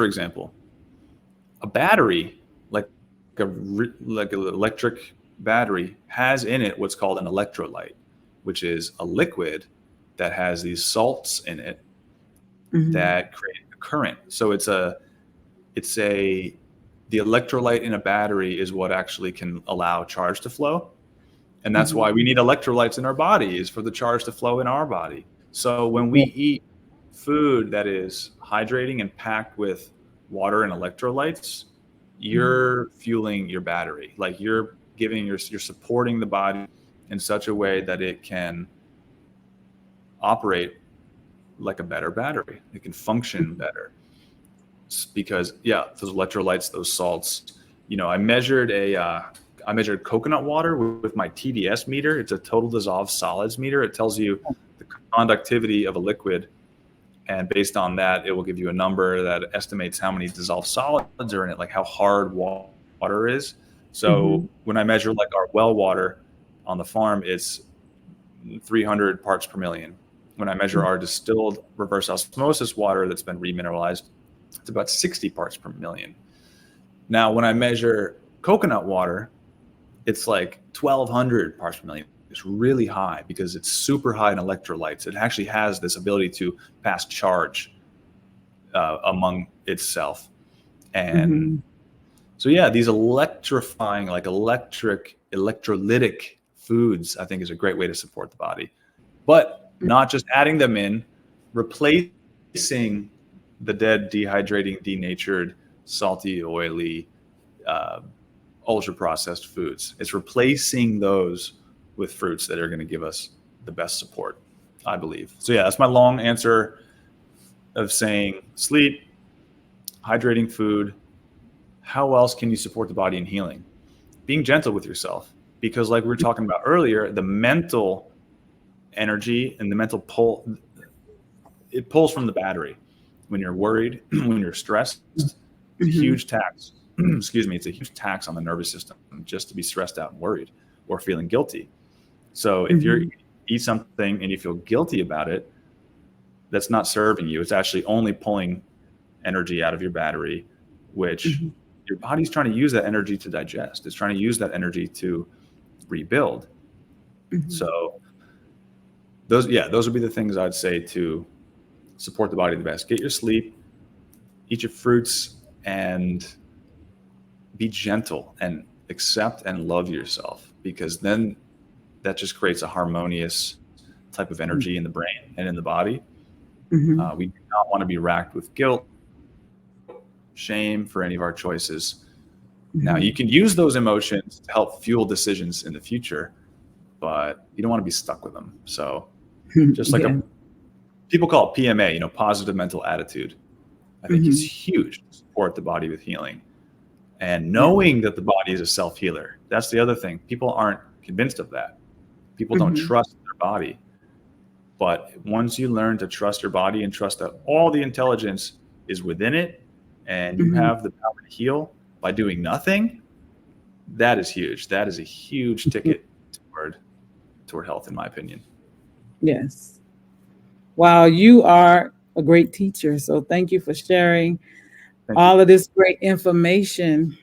for example, a battery, like an electric battery, has in it what's called an electrolyte, which is a liquid that has these salts in it Hmm. that create a current. So the electrolyte in a battery is what actually can allow charge to flow. And that's Hmm. why we need electrolytes in our body, is for the charge to flow in our body. So when we Yeah. eat food that is hydrating and packed with water and electrolytes, Hmm. you're fueling your battery. Like you're supporting the body in such a way that it can operate like a better battery. It can function better because yeah, those electrolytes, those salts. I measured coconut water with my TDS meter. It's a total dissolved solids meter. It tells you the conductivity of a liquid, and based on that, it will give you a number that estimates how many dissolved solids are in it, like how hard water is. So Hmm. when I measure like our well water on the farm, it's 300 parts per million. When I measure our distilled reverse osmosis water that's been remineralized, it's about 60 parts per million. Now, when I measure coconut water, it's like 1,200 parts per million. It's really high because it's super high in electrolytes. It actually has this ability to pass charge among itself. And Hmm. so, yeah, these electrifying, like electrolytic foods, I think is a great way to support the body. But not just adding them in, replacing the dead, dehydrating, denatured, salty, oily, uh, ultra processed foods. It's replacing those with fruits that are going to give us the best support, I believe. So, yeah, that's my long answer of saying sleep, hydrating food. How else can you support the body in healing? Being gentle with yourself. Because, like we were talking about earlier, the mental energy and the mental pull, it pulls from the battery. When you're worried, when you're stressed, it's a huge Hmm. tax. Excuse me, it's a huge tax on the nervous system just to be stressed out and worried or feeling guilty. So if you Hmm. eat something and you feel guilty about it, that's not serving you. It's actually only pulling energy out of your battery, which Hmm. your body's trying to use that energy to digest. It's trying to use that energy to rebuild. Hmm. So those would be the things I'd say to support the body the best. Get your sleep, eat your fruits, and be gentle and accept and love yourself, because then that just creates a harmonious type of energy in the brain and in the body. Hmm. We do not want to be racked with guilt, shame for any of our choices. Now, you can use those emotions to help fuel decisions in the future, but you don't want to be stuck with them. So, just like Yeah. people call it PMA, positive mental attitude, I think is Hmm. huge to support the body with healing. And Yeah. knowing that the body is a self healer. That's the other thing. People aren't convinced of that. People don't Hmm. trust their body. But once you learn to trust your body and trust that all the intelligence is within it and you Hmm. have the power to heal by doing nothing, that is huge. That is a huge ticket toward health, in my opinion. Yes. Wow, you are a great teacher. So thank you for sharing Thank you. all of this great information